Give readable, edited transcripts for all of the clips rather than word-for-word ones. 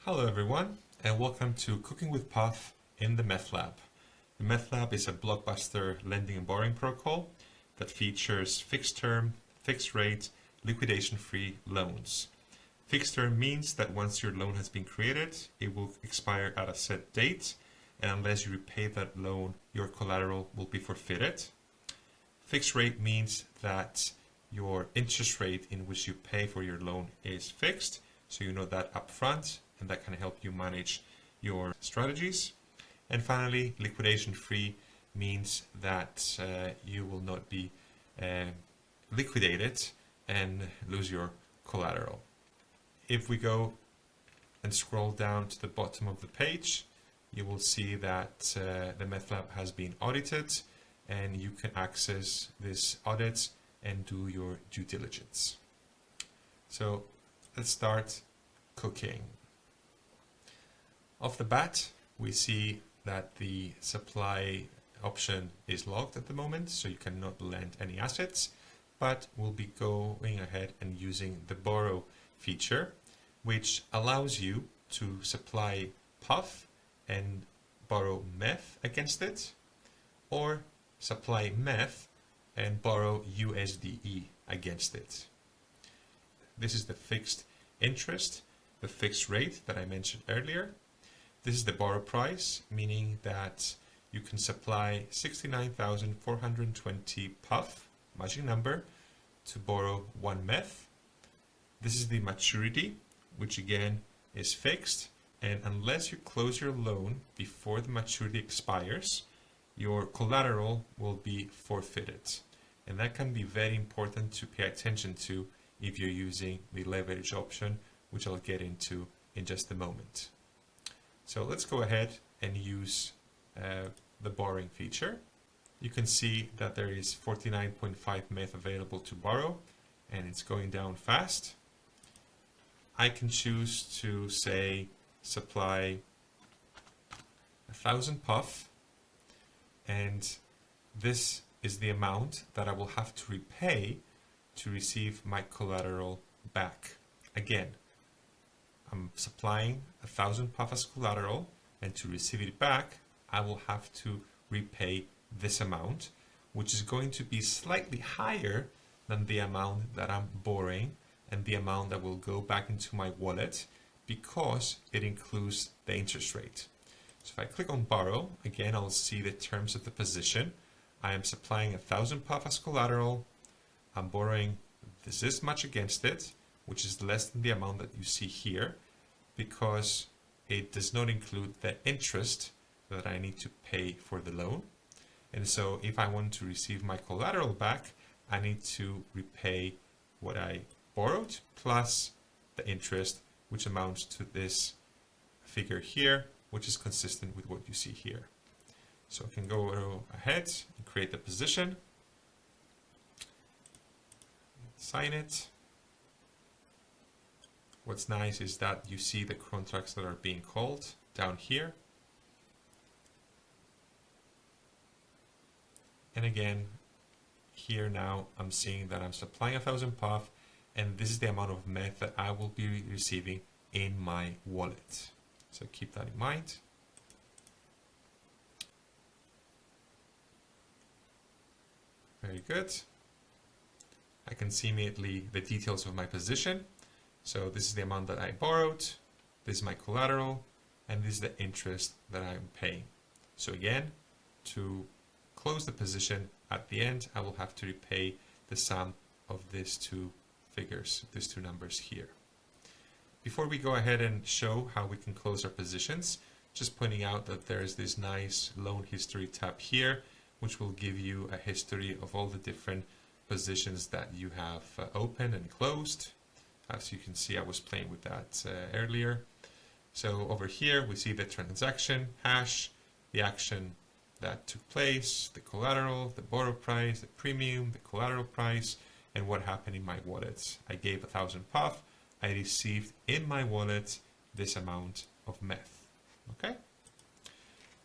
Hello everyone, and welcome to Cooking with Puff in the Methlab. The Methlab is a blockbuster lending and borrowing protocol that features fixed term, fixed rate, liquidation-free loans. Fixed term means that once your loan has been created, it will expire at a set date, and unless you repay that loan, your collateral will be forfeited. Fixed rate means that your interest rate in which you pay for your loan is fixed, so you know that upfront, and that can help you manage your strategies. And finally, liquidation free means that you will not be liquidated and lose your collateral. If we go and scroll down to the bottom of the page, you will see that the Methlab has been audited, and you can access this audit and do your due diligence. So let's start cooking. Off the bat, we see that the supply option is locked at the moment, so you cannot lend any assets, but we'll be going ahead and using the borrow feature, which allows you to supply Puff and borrow mETH against it, or supply mETH and borrow USDE against it. This is the fixed interest, the fixed rate that I mentioned earlier. This is the borrow price, meaning that you can supply 69,420 Puff, magic number, to borrow one mETH. This is the maturity, which again is fixed, and unless you close your loan before the maturity expires, your collateral will be forfeited. And that can be very important to pay attention to if you're using the leverage option, which I'll get into in just a moment. So let's go ahead and use the borrowing feature. You can see that there is 49.5 mETH available to borrow, and it's going down fast. I can choose to say supply 1,000 Puff, and this is the amount that I will have to repay to receive my collateral back. Again, I'm supplying 1,000 Puff as collateral, and to receive it back, I will have to repay this amount, which is going to be slightly higher than the amount that I'm borrowing and the amount that will go back into my wallet, because it includes the interest rate. So if I click on borrow, again, I'll see the terms of the position. I am supplying 1,000 Puff as collateral. I'm borrowing this much against it, which is less than the amount that you see here, because it does not include the interest that I need to pay for the loan. And so if I want to receive my collateral back, I need to repay what I borrowed plus the interest, which amounts to this figure here, which is consistent with what you see here. So I can go ahead and create the position, sign it. What's nice is that you see the contracts that are being called down here. And again, here now I'm seeing that I'm supplying 1,000 Puff, and this is the amount of mETH that I will be receiving in my wallet. So keep that in mind. Very good. I can see immediately the details of my position. So this is the amount that I borrowed, this is my collateral, and this is the interest that I'm paying. So again, to close the position at the end, I will have to repay the sum of these two figures, these two numbers here. Before we go ahead and show how we can close our positions, just pointing out that there is this nice loan history tab here, which will give you a history of all the different positions that you have opened and closed. As you can see, I was playing with that earlier. So over here, we see the transaction hash, the action that took place, the collateral, the borrow price, the premium, the collateral price, and what happened in my wallet. I gave 1,000 Puff. I received in my wallet this amount of mETH. Okay?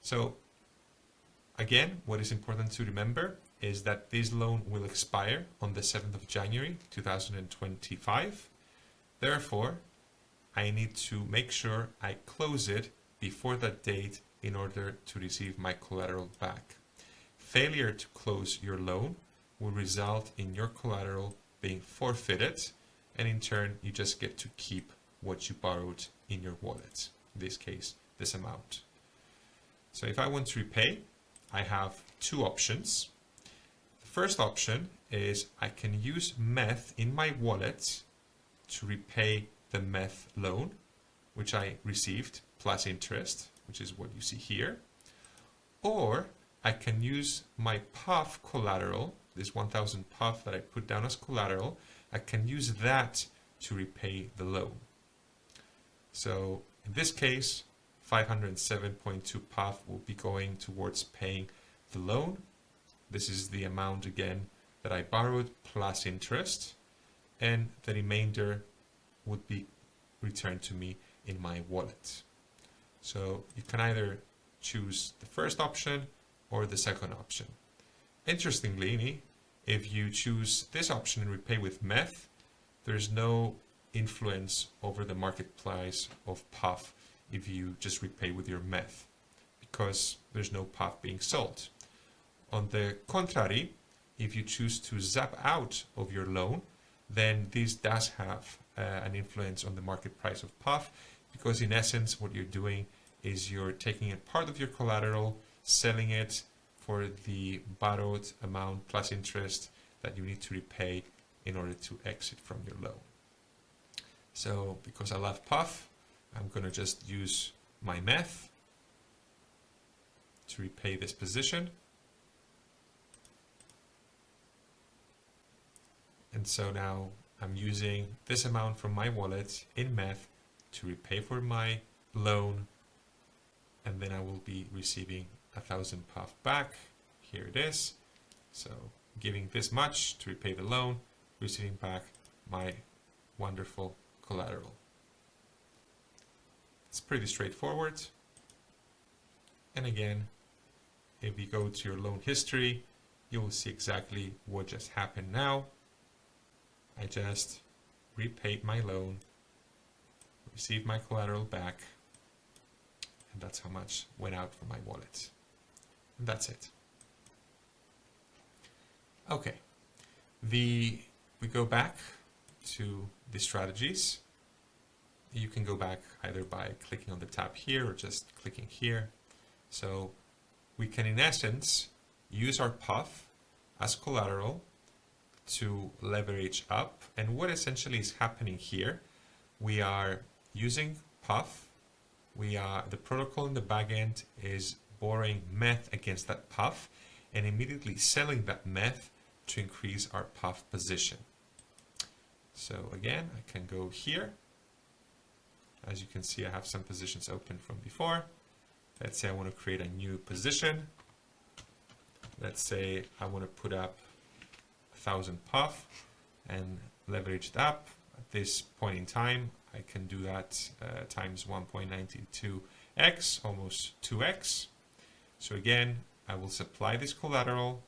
So again, what is important to remember is that this loan will expire on the 7th of January 2025. Therefore, I need to make sure I close it before that date in order to receive my collateral back. Failure to close your loan will result in your collateral being forfeited, and in turn you just get to keep what you borrowed in your wallet, in this case this amount. So if I want to repay, I have two options. The first option is I can use mETH in my wallet to repay the mETH loan, which I received plus interest, which is what you see here. Or I can use my PUF collateral, this 1000 PUF that I put down as collateral, I can use that to repay the loan. So in this case, 507.2 PUF will be going towards paying the loan. This is the amount again that I borrowed plus interest, and the remainder would be returned to me in my wallet. So you can either choose the first option or the second option. Interestingly, if you choose this option and repay with mETH, there's no influence over the market price of PUF if you just repay with your mETH, because there's no PUF being sold. On the contrary, if you choose to zap out of your loan, then this does have an influence on the market price of PUF, because in essence what you're doing is you're taking a part of your collateral, selling it for the borrowed amount plus interest that you need to repay in order to exit from your loan. So because I love PUF, I'm going to just use my mETH to repay this position. And so now I'm using this amount from my wallet in mETH to repay for my loan, and then I will be receiving 1000 PUF back. Here it is. So giving this much to repay the loan, receiving back my wonderful collateral. It's pretty straightforward. And again, if you go to your loan history, you will see exactly what just happened now. I just repaid my loan, received my collateral back, and that's how much went out from my wallet. And that's it. Okay, we go back to the strategies. You can go back either by clicking on the tab here or just clicking here. So we can, in essence, use our PUF as collateral to leverage up. And what essentially is happening here, we are using PUF. The protocol in the backend is borrowing mETH against that PUF and immediately selling that mETH to increase our PUF position. So again, I can go here. As you can see, I have some positions open from before. Let's say I want to create a new position. Let's say I want to put up 1000 PUF and leverage it up. At this point in time, I can do that times 1.92x, almost 2x. So again, I will supply this collateral.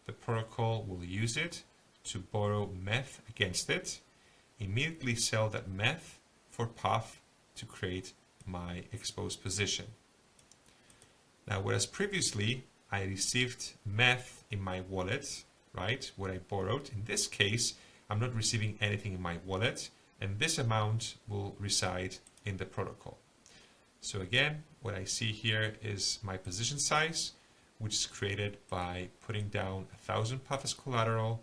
The protocol will use it to borrow mETH against it, immediately sell that mETH for PUF to create my exposed position. Now, whereas previously I received mETH in my wallet, right, what I borrowed, in this case, I'm not receiving anything in my wallet, and this amount will reside in the protocol. So again, what I see here is my position size, which is created by putting down 1000 PUF as collateral.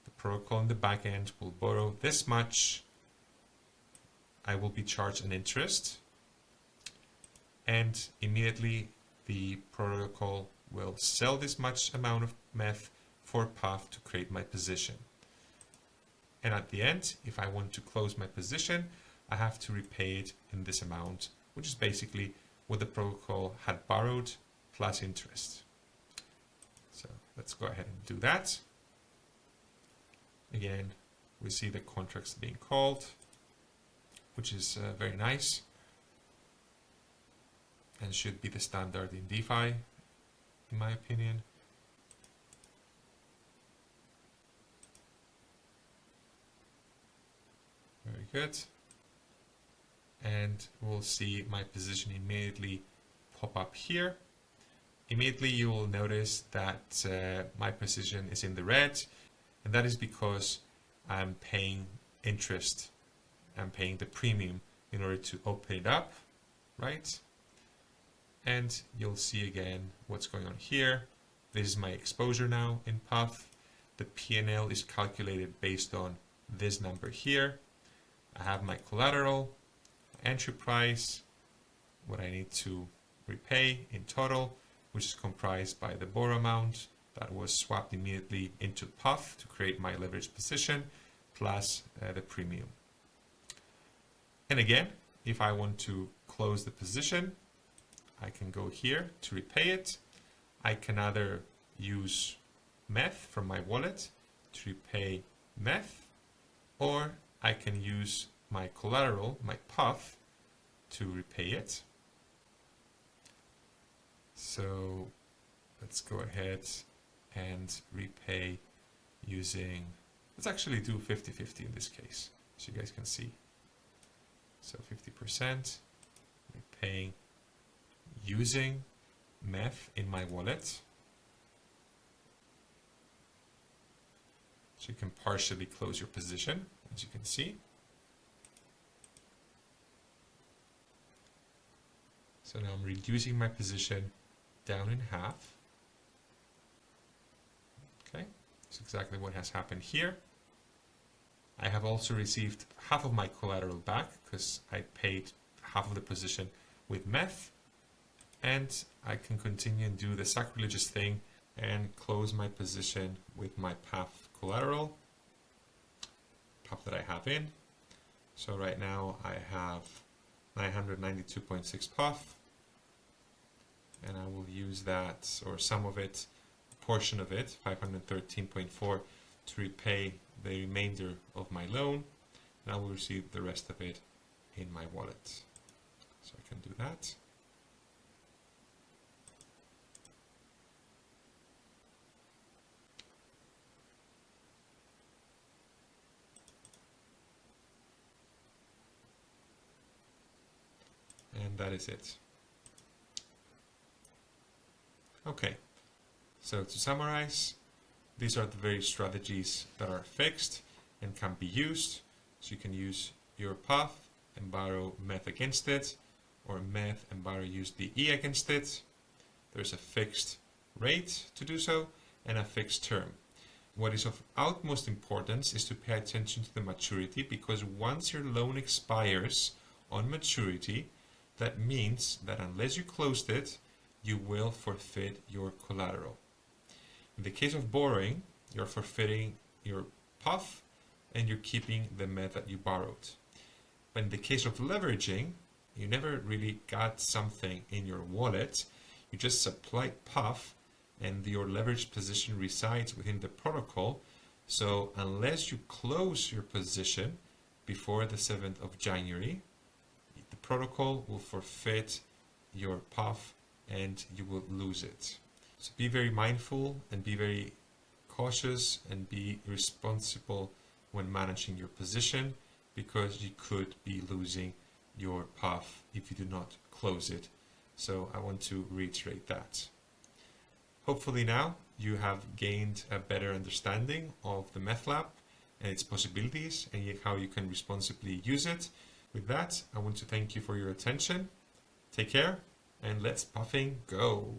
The protocol in the backend will borrow this much. I will be charged an interest, and immediately the protocol will sell this much amount of mETH for PUF to create my position. And at the end, if I want to close my position, I have to repay it in this amount, which is basically what the protocol had borrowed plus interest. So let's go ahead and do that. Again, we see the contracts being called, which is very nice and should be the standard in DeFi, in my opinion. Very good. and we'll see my position immediately pop up here. Immediately you will notice that my position is in the red, and that is because I'm paying interest. I'm paying the premium in order to open it up, right? And you'll see again what's going on here. This is my exposure now in Puff. The P&L is calculated based on this number here. I have my collateral, entry price, what I need to repay in total, which is comprised by the borrow amount that was swapped immediately into Puff to create my leverage position, plus the premium. And again, if I want to close the position, I can go here to repay it. I can either use mETH from my wallet to repay mETH, or I can use my collateral, my Puff, to repay it. So let's go ahead and repay using, let's actually do 50-50 in this case, so you guys can see. So 50% repaying using mETH in my wallet. So you can partially close your position, as you can see. So now I'm reducing my position down in half. Okay, that's exactly what has happened here. I have also received half of my collateral back because I paid half of the position with mETH, and I can continue and do the sacrilegious thing and close my position with my Puff collateral, Puff that I have in. So right now I have 992.6 Puff, and I will use that, or some of it, a portion of it, 513.4, to repay the remainder of my loan, and I will receive the rest of it in my wallet. So I can do that. And that is it. Okay, so to summarize, these are the various strategies that are fixed and can be used. So you can use your Puff and borrow mETH against it, or mETH and borrow USDE against it. There's a fixed rate to do so and a fixed term. What is of utmost importance is to pay attention to the maturity, because once your loan expires on maturity, that means that unless you closed it, you will forfeit your collateral. In the case of borrowing, you're forfeiting your Puff and you're keeping the mETH that you borrowed. But in the case of leveraging, you never really got something in your wallet. You just supplied Puff and your leverage position resides within the protocol. So unless you close your position before the 7th of January, the protocol will forfeit your Puff and you will lose it. So be very mindful and be very cautious and be responsible when managing your position, because you could be losing your Puff if you do not close it. So I want to reiterate that. Hopefully now you have gained a better understanding of the Methlab and its possibilities and how you can responsibly use it. With that, I want to thank you for your attention. Take care, and let's puffing go.